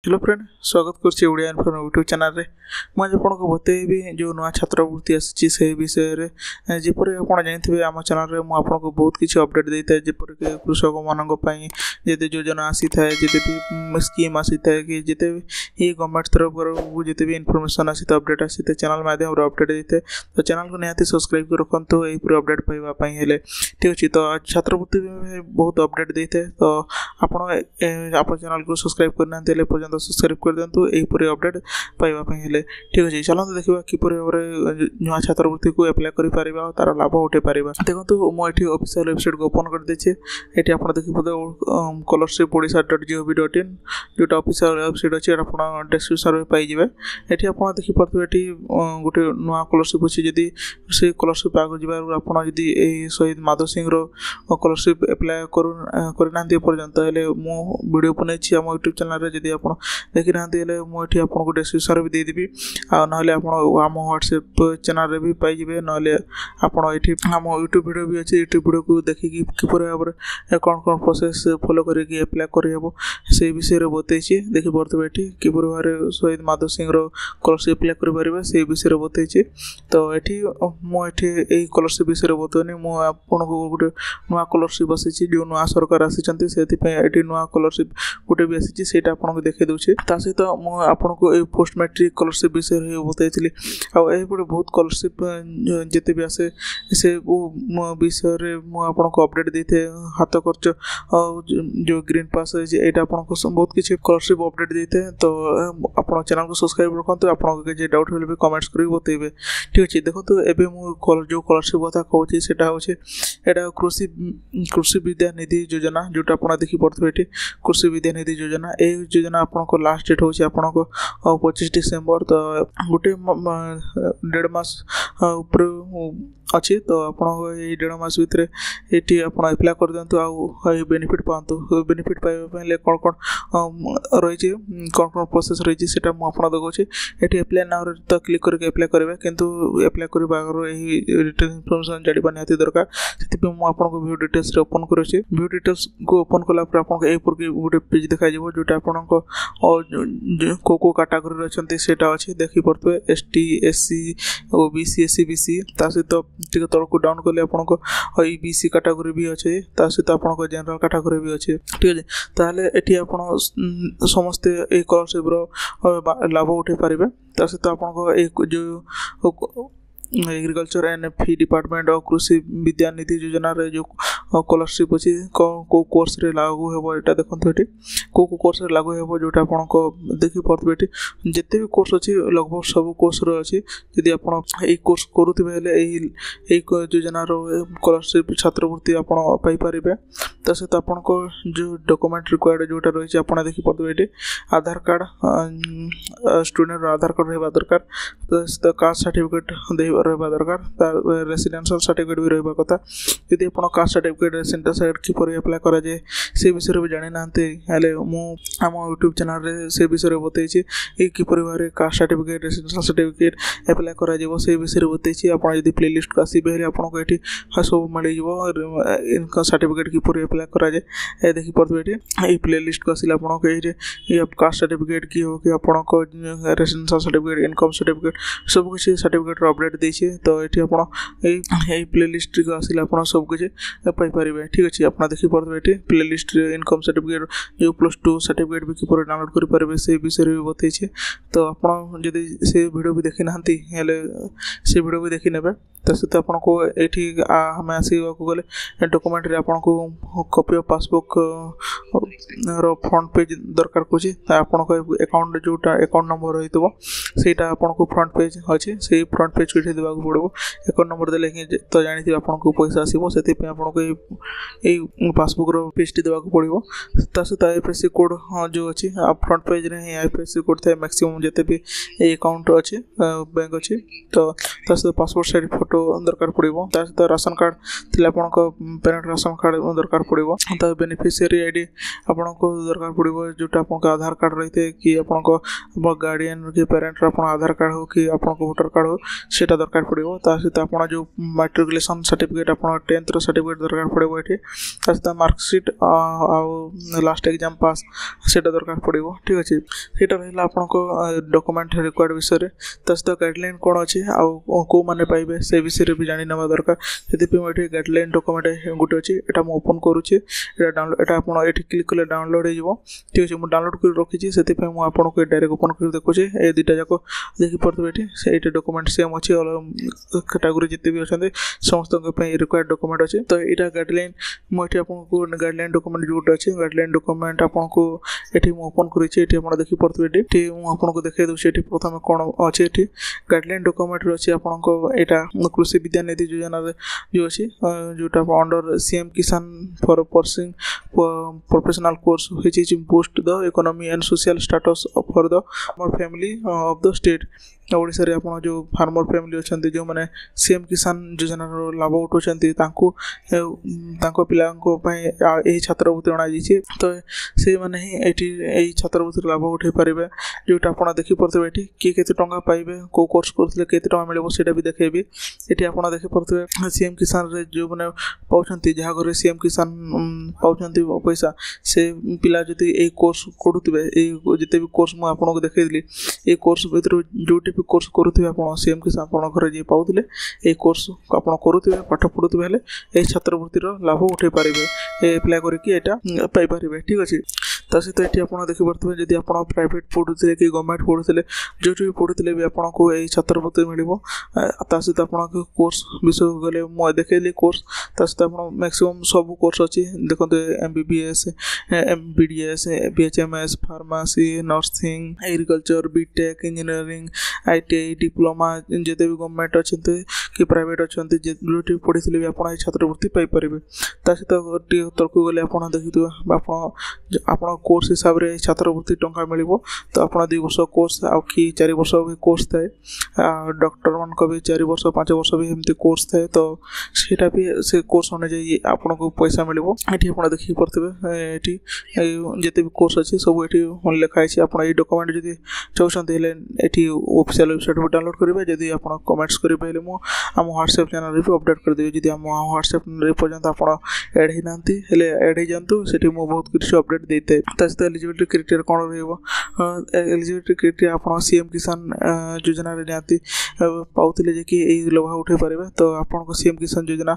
Hello friend, स्वागत करछि Odia info YouTube channel रे। मुझे आपको बतेबी जो नुआ छात्रवृत्ति आसी से विषय रे जेपरि आपण जानथिबे आम चैनल रे मु आपको बहुत किछि अपडेट देता है। जेपरि के कृषक मानक पई जेते योजना आसी थाए, जेते भी स्कीम आसी थाए कि जेते भी ये गवर्नमेंट तरफ करो जेते भी इन्फॉर्मेशन आसी अपडेट आसी चैनल माध्यम रे अपडेट देते। तो चैनल को निहाती सब्सक्राइब कर रखंतु एई पूरा अपडेट पाइबा पई हेले ठीक अछि। तो छात्रवृत्ति में बहुत अपडेट देते, तो आपण चैनल को सब्सक्राइब करना देले सब्सक्राइब कर दिंतु एहीपरि अपडेट पाइबा हेले ठीक अच्छे। चलते देखा किपर भाव में नुआ छात्रवृत्ति को एप्लाय कर तार लाभ उठे पार। देखो मुझे ऑफिशियल वेबसाइट को ओपन कर देछे। एठी आपण देखिबो स्कॉलरशिप odia.gov.in जोटा ऑफिशियल वेबसाइट अछि, आपण डिस्क्रिप्शन में पाई जिवे। एठी आपण देखि परतु एठी गोटे नुआ स्कॉलरशिप अछि। जदी से स्कॉलरशिप आगो जिबार आपण जदी ए शहीद माधव सिंह रो स्कॉलरशिप एप्लाय करनांती पर्यंत हेले मो वीडियो बनेछि हम यूट्यूब चैनल रे। जदी आपण देखि ना दिले मुझे आपको डिस्क्रिप्शन भी देदेवी ना आम व्हाट्सएप चैनल रे भी पाई ना आपड़ ये आम यूट्यूब वीडियो भी अच्छे। यूट्यूब वीडियो को देखिकी किपर भाव में कौन कौन प्रोसेस फॉलो करके एप्लाय करहब से विषय में बतई। देखी पड़े ये किपर भाव में शहीद माधव सिंह स्कॉलरशिप एप्लाय करें से विषय में बतई। तो ये मुझे स्कॉलरशिप विषय में बतौनी मुझे गोटे नुआ स्कॉलरशिप आसी जो नुआ सरकार आसी नुआ स्कॉलरशिप गोटे भी आसी से आपको देखे दूसरे। ता सहित मुझे ये पोस्ट मैट्रिक स्कॉलरशिप विषय बताई आउे बहुत स्कॉलरशिप जिते भी आसे से विषय मुझे अपडेट देते। हाथ खर्च जो ग्रीन पास है आपको बहुत किसी स्कॉलरशिप अपडेट देते। तो आप चैनल को सब्सक्राइब रखते आपको डाउट हेल्ले भी कमेंट्स कर बतेबे ठीक अच्छे। देखो एवं मुझे जो स्कॉलरशिप कथा कहूँ से यहाँ कृषि विद्या निधि योजना जोटा आप देखी पड़े ये कृषि विद्या निधि योजना। ये योजना आपको लास्ट डेट हूँ आपको 25 डिसेम्बर। तो गोटे 1.5 मास ऊपर अच्छी। तो आपको ये 1.5 मास भितर ये आप एप्लाय कर दिंतु आउ बेनिफिट पातु। बेनिफिट पाइबा कौन कौन रही कौन कौन प्रोसेस रही है मुझे देखा ये एप्लाय नाउ तो क्लिक करके एप्लाय करेंगे किंतु एप्लाय करने आगे रिटेल इनफॉरमेशन जाना निहाती दरकार। से मुझे व्यू डिटेल्स ओपन कर व्यू डिटेल्स को ओपन कलापर आपको यही गोटे पेज देखा जोटा आपको को कैटेगरी अच्छा से अच्छे देखी पड़े ST SC OBC SC BC सहित टे तौक डाउन कले आपको BC कैटेगरी भी अच्छे सहित आपको जनरल कैटेगरी भी अच्छे ठीक है। ताहले एटी आपण समस्ते ए स्कॉलरशिप लाभ उठे पारे। सहित आपको जो एग्रीकल्चर एंड फी डिपार्टमेंट और कृषि विद्या निधि योजना रे जो स्कॉलरशिप अच्छी को कोर्स रे लागू हेबो एटा देखंतु एटी को कोर्स रे लागू हेबो जोटा आपको देखि पड़बे एटी जते भी कोर्स अच्छी लगभग सब कोर्स रो अच्छी। यदि आपण ए कोर्स करूथिबे हेले ए योजना रो स्कॉलरशिप छात्रवृत्ति आपण पाई परिबे। तो सहित आपको जो डॉक्यूमेंट रिक्वायर्ड जोटा रही है आपड़ देखी पड़े ये आधार कार्ड स्टूडेंट आधार कार्ड रहा दरकार। तो कास्ट सर्टिफिकेट रहा दरकार, रेसिडेंशियल सर्टिफिकेट भी रहा कथा। यदि आप कास्ट सर्टिफिकेट रेसिडेंशियल सर्टिफिकेट किपर एप्लाय कराए से विषय भी जानी ना आम यूट्यूब चैनल रे से विषय में बतई किपर भाव में caste certificate residential certificate apply कर से विषय में बतई। आप प्ले लिस्ट को आसबे आपको ये सब मिल इनकम सर्टिफिकेट किपर एप्लाय कराए देखी पड़े ये प्ले लिस्ट को आसिले आपको ये कास्ट सर्टिफिकेट की हो कि आपको रेसिडेंशियल सर्टिफिकेट इनकम सर्टिफिकेट सब किसी सर्टिफिकेट अपडेट देछे। तो ये आप प्ले लिस्ट को आसिले आप सब किसी पाइपर ठीक अच्छे। आप देखी पड़े ये प्ले लिस्ट इनकम सर्टिफिकेट जो +2 सर्टिफिकेट भी किपर डाउनलोड करेंगे से विषय भी बतई। तो आप जब से वीडियो भी देखी ना से वीडियो भी देखी ने। तो सहित आपको ये हमें आसवा गले डॉक्यूमेंट रे आपको कॉपी ऑफ पासबुक रो फ्रंट पेज दरकार कुछ आपको अकाउंट जोटा अकाउंट नंबर रही सेटा आपको फ्रंट पेज अच्छे से फ्रंट पेज को देवा पड़ो। अकाउंट नंबर देले कि तो जानी आपको पैसा आसो से आपको ये पासबुक रो पेज देवा पड़ो। सहित IFSC कोड जो अच्छी फ्रंट पेज रे IFSC कोड थे मैक्सिमम जिते भी अकाउंट अच्छे बैंक अच्छे। तो सहित पासपोर्ट साइज फोटो फोटो दरकार पड़ो ता सहित राशन कार्ड थिले आपनको पेरेंट राशन कार्ड दरकार पड़ो ता बेनिफिशियरी आईडी आपनको दरकार पड़ो जोटा आपको आधार कार्ड रही थे कि आपको गार्डियन कि पेरेंट आधार कार्ड हो कि आपको वोटर कार्ड हो सेटा दरकार पड़ो ता सहित आप जो मैट्रिकुलेशन सर्टिफिकेट आप 10th सर्टिफिकेट दरकार पड़ो ये ता सहित मार्कशीट आउ लास्ट एग्जाम पास सेटा दरकार पड़ो ठीक अच्छे सेटा रहा आपको डॉक्यूमेंट रिक्वायर्ड विषय ता सहित गाइडलाइन कौन अच्छे आउ को मैंने पाइबे से विषय भी जानी ना दरकार से गाइडलाइन डॉक्यूमेंट गोटे अच्छे यहाँ मुझे ओपन करुचे डाउनलोड यहाँ आप ये क्लिक कले डाउनलोड हो ठीक अच्छे मुझे डाउनलोड कर रखी से आपको डायरेक्ट ओपन कर देखुचे ये दुटा जाक देखिपे ये डॉक्यूमेंट सेम अच्छे अलग कैटेगरी जिते भी अच्छा समस्त रिक्वायर्ड डॉक्यूमेंट अच्छे तो यहाँ गाइडलाइन मुझे आपको गाइडलाइन डॉक्यूमेंट जो अच्छे गाइडलाइन डॉक्यूमेंट आपको ये ओपन करें आप देखिपे ये आपको देखा दूसरी ये प्रथम कौन अच्छे ये गाइडलाइन डॉक्यूमेंट अच्छे आपको यहाँ कृषि विद्यानिधि योजना जो अच्छी जोटा अंडर सीएम किसान for pursuing professional course which is boost the economy and social status for the farmer family of the state Odisha रे आपण जो फार्मर फैमिली अच्छा जो मैंने सीएम किसान योजना लाभ उठाउछन्ती पिला छात्रवृत्ति अणाई तो से मैंने ही छात्रवृत्ति लाभ उठे पारे जोटा आप देखिपे ये किए के पाइबे कौ कोर्स करते के मिले से भी देखेबी ये आप देखिपे सीएम किसान रे जो मैंने पाँच जहाँ घर सीएम किसान पाँच पैसा से पिला जो कोर्स करुवे जिते भी कोर्स मुझे आपको देखी ये कोर्स भर जोटी कोर्स करुवे आप सीएम किसान आप घर जी पाते ये कोर्स आप करुवे पाठ पढ़ुवे ये छात्रवृत्तिर लाभ उठे पारे एप्लाय करके ठीक अच्छे ता सहित ये आप देखिपे जदि आप प्राइवेट पढ़ुते कि गवर्नमेंट पढ़ुते जो भी पढ़ुते भी आपको ये छात्रवृत्ति मिल सहित आप कोर्स विषय गले मुझे देखली कोर्स ता सहित आप मैक्सिमम सब कोर्स अच्छी देखो MBBS MBDS BHMS pharmacy nursing agriculture BTech engineering ITI diploma जिते भी गवर्नमेंट अच्छे कि प्राइवेट अच्छा जो पढ़ी भी आप छात्रवृत्ति पाइपर ता सहित तर्क गले आप देखिए आप कोर्स हिसाब से छात्रवृत्ति टंका मिल तो आप 2 वर्ष कोर्स आ कि 4 वर्ष भी कोर्स थाए डॉक्टर मान भी 4 वर्ष 5 वर्ष भी एमती कोर्स थाए तो सेटा भी से कोर्स अनुजाई आपको पैसा मिल ये आप देखिपे ये जिते भी कोर्स अच्छे सब ये लिखाई आप डॉक्यूमेंट जब चाहते ये ऑफिशियल वेबसाइट भी डाउनलोड करेंगे जदि आप कमेंट्स करेंगे आम व्हाट्सएप चैनल भी अपडेट करदेवी जब आम व्हाट्सएप पर्यंत आप एड होना एड हो जातु से बहुत किसी अपडेट देते सहित एलिजिबिलिटी क्राइटेरिया कौन एलिजिबिलिटी क्राइटेरिया आप सीएम किसान योजना निहाती पाते जे कि लाभ उठे पारे तो आपको सीएम किसान योजना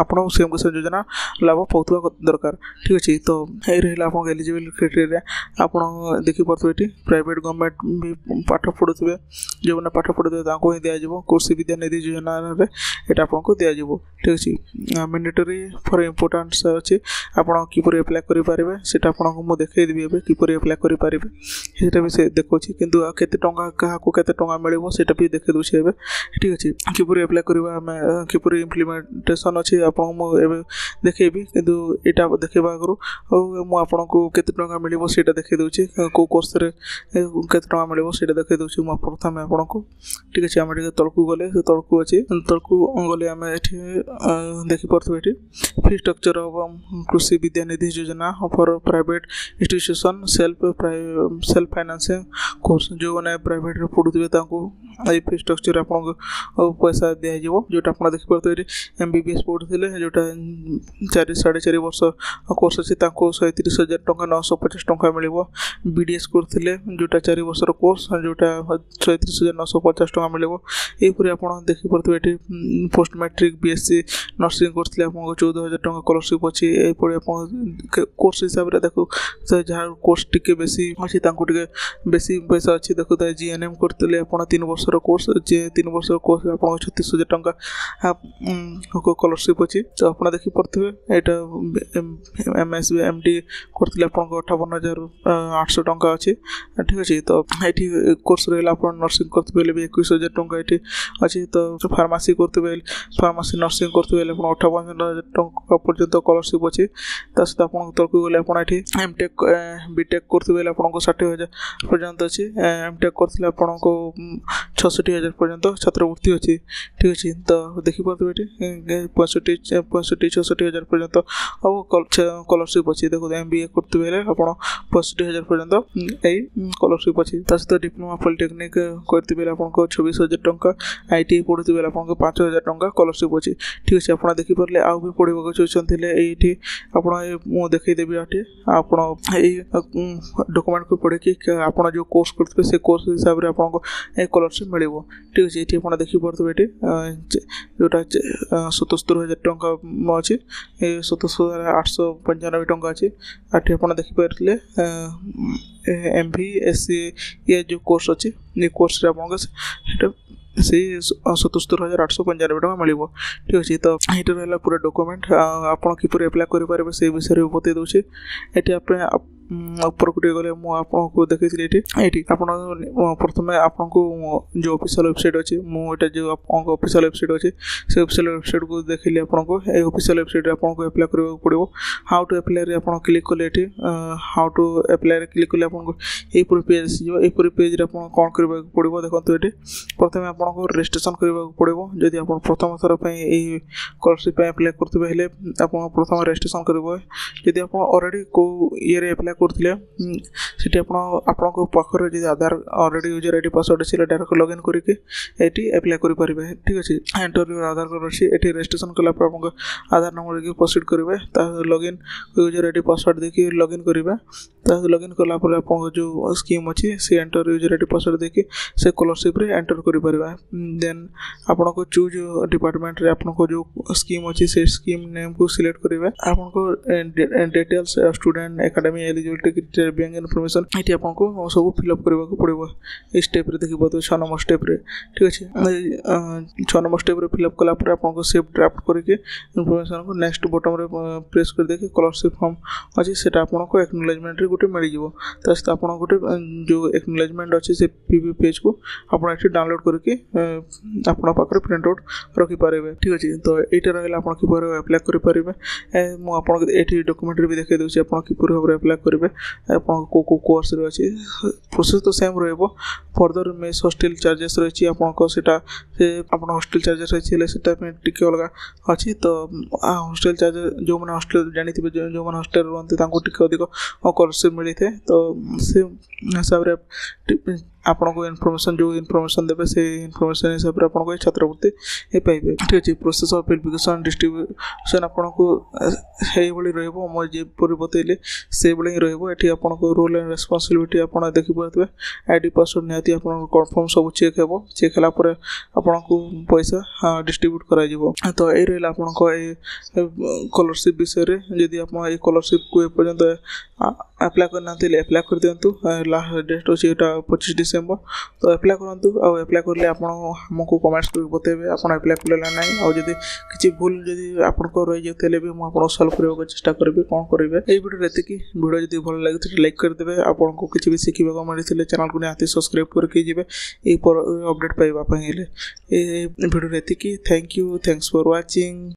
आप सीएम किसान योजना लाभ पाउथवा दरकार ठीक अच्छे तो ये रहा आप एलिजिबिलिटी क्राइटेरिया आप देखिपे ये प्राइवेट गवर्नमेंट भी पाठ पढ़ुवे जो मैंने पाठ पढ़ुवे ही दिज्व कृषि विद्यानिधि योजना यहाँ आपको दिज्व ठीक अच्छे मैंडेटरी फॉर इम्पोर्टेंस अच्छे आप किपर एप्लाय करेंगे से आपको मुझे देखेदेवी किपर एप्लाय करेंगे से भी से देखा कितु केते टंका मिल से भी देखे दूसरी एवं ठीक अच्छे किपर एप्लाय करवा आम किपर इम्प्लीमेंटेशन अच्छे आपको देखेबी कितु यहाँ देखा आगु मुझको केते टंका मिल देखे दूसरी कौ कोर्स केते टंका मिल से देखे दूसरी प्रथम आपको ठीक अच्छे आम तलकू गले तलकू अच्छे तलकू गले आम देखिपे ये फी स्ट्रक्चर ऑफ कृषि विद्यानिधि योजना for private institution self financing course जो मैंने प्राइवेट पढ़ुवे ये फी स्ट्रक्चर आपको पैसा दिज्व जोटा आप देखिपे MBBS पढ़ुते जोटा 4.5 वर्ष कोर्स अच्छे 130,000 टंका 950 टंका मिल BDS करते जोटा 4 वर्ष कोर्स जोटा 130,950 टंका मिल यहपरी आप देखिपे ये पोस्ट मैट्रिक BSc नर्सिंग करते आपको 14,000 टंका स्कॉलरशिप अच्छी यहपरी आप कोर्स हिसाब से देखो जहाँ कोर्स टी बेसी अच्छी बेसी पैसा अच्छी देखो GNM करते आप 3 वर्ष कोर्स जे 3 वर्ष कोर्स आप 36,000 टंका स्कॉलरशिप अच्छी तो आप देखिपे यहाँ MS MD करते आपको 58,800 टंका अच्छी ठीक अच्छे तो ये कोर्स रहा आप नर्सिंग करते भी 21,000 टंका ये अच्छी तो फार्मासी करते फार्मासी नर्सिंग करते आप 58,000 टंका पर्यंत स्कॉलरशिप अच्छी ता सहित आप तलक गले आप एमटेक बीटेक करते आपको 60,000 पर्यंत अच्छी एमटेक करते आपको 66,000 पर्यंत छात्रवृत्ति अच्छी ठीक अच्छे तो देखिपे ये 65,000 पर्यंत और स्कॉलरशिप अच्छी देखो MBA करते आप 65,000 पर्यंत यही स्कॉलरशिप अच्छी सहित डिप्लोमा पॉलिटेक्निक करते आपको 26,000 टंका ITI पढ़ुते आपको 5,000 टंका स्कॉलरशिप अच्छी ठीक अच्छे आप देखिपारे आउ भी पढ़ा चाहते ये आप देखईदेवी ये आप डॉक्यूमेंट को पढ़े कि आप जो कोर्स करते से कोर्स हिसाब से आपको स्कॉलरशिप मिल ठीक अच्छे ये आप देखिपे ये जोटा 77,000 टंका अच्छी 77,895 टंका अच्छी ये आप देखिपारे MV SC ये जो कोर्स अच्छी ये कोर्स आपको से 77,895 टका मिल ठीक अच्छे तो ये रहा पूरा डॉक्यूमेंट आप किपर एप्लाय करेंगे से विषय में बता दूसरी ये आप ऊपर को गले मुझे देखी ये प्रथम आपको जो ऑफिशियल वेबसाइट अच्छी मुझे जो ऑफिशियल वेबसाइट अच्छी से ऑफिशियल वेबसाइट को देखिली आपको ये ऑफिशियल वेबसाइट आपको एप्लाय करने पड़ो हाउ टू एप्लाय आप क्लिक कले ये हाउ टू एप्लाय क्लिक कले आपको यहीपरी पेज आसो यहीपरी पेज आप कौन करने पड़ो देखो ये प्रथम आपको रजिस्ट्रेशन करने पड़ो जदि आप प्रथम थर पर स्कॉलरशिप एप्लाय करते हैं आप प्रथम रजिस्ट्रेशन करेंगे जदि आप ऑलरेडी को ये एप्लाय करते सीटी आपको पाखर जब आधार ऑलरेडी यूजर ID पासवर्ड अच्छे डायरेक्ट लॉगिन करके ये एप्लाय करेंगे ठीक अच्छे एंटर योर आधार कार्ड अच्छी ये रजिस्ट्रेशन कलापर आपको आधार नंबर देखिए प्रोसीड करेंगे लॉगिन यूजर ID पासवर्ड देखिए लॉगिन करेंगे लॉगिन कलापर आप जो स्कीम अच्छी से एंटर यूजर ID पासवर्ड देखिए से स्कॉलरशिप रे एंटर करेंगे देन आपको चूज डिपार्टमेंट रे आपको जो स्कीम अच्छी से स्कीम नेम को सिलेक्ट करेंगे आपको details student academy eligibility bank information ये आपको सब फिलअप करने पड़ो ये स्टेप देखिए 6 नंबर स्टेप रे ठीक अच्छे 6 नंबर स्टेप रे फिलअप कलापर आपको सेव ड्राफ्ट करके इनफॉरमेशन को नेक्स्ट बटन रे प्रेस कर देके स्कॉलरशिप फॉर्म अच्छी से आपको एक्नॉलेजमेंट रे गोटे मिल सहित आप गोटे जो एक्नॉलेजमेंट अच्छे से PV पेज को आप डाउनलोड करके आपन पाखे प्रिंट आउट रखिपारे ठीक अच्छे तो यहाँ रहा आप किपर एप्लाय करेंगे मुझे डॉक्यूमेंट भी देखा दूसरी आप किपर भाव एप्लाय करेंगे आपको कोर्स अच्छी प्रोसेस तो सेम रहा फर्दर मेस हॉस्टल चार्जेस रही आपको हॉस्टल चार्जेस रही टी अलग अच्छी तो हॉस्टल चार्जेस जो मैंने हॉस्टल जानी जो मैंने हॉस्टल रुहती टी अधिक स्कॉलरशिप मिली है तो से हिसाब से आपको इनफॉरमेशन जो इनफॉरमेशन देवे से इनफॉरमेशन हिसाब से आपको छात्रवृत्ति ये पाइबे ठीक अच्छे प्रोसेस ऑफ एप्लिकेशन डिस्ट्रीब्यूशन आपको रहीपर बतैले से भाई रही आपको रोल एंड रेस्पॉन्सिबिलिटी आप देखिपे ID पासवर्ड निहाती आप कन्फर्म सब चेक हो चेक है आपको पैसा डिस्ट्रीब्यूट कर तो ये रहा आपको स्कॉलरशिप विषय जदि आप स्कॉलरशिप को एपर्यंत एप्लाय करना एप्लाय कर दिंतु लास्ट डेट अच्छे 25 डिसेम्बर तो एप्लाय करूँ आउ एप्लाय करेंगे आपको कमेंट्स कर बताइए आप एप्लाय कले ना ना और जब किसी भूल जब आपको रही जाते भी मुझे सल्व करने चेष्टा करी कौन करेंगे ये वीडियो ये वीडियो जब भल लगी तो लाइक करदे आपको किसी भी शिखा मिलते चैनल को निहाती सब्सक्राइब करके जी ये अपडेट पाइबा वीडियो ये thank you thanks for watching.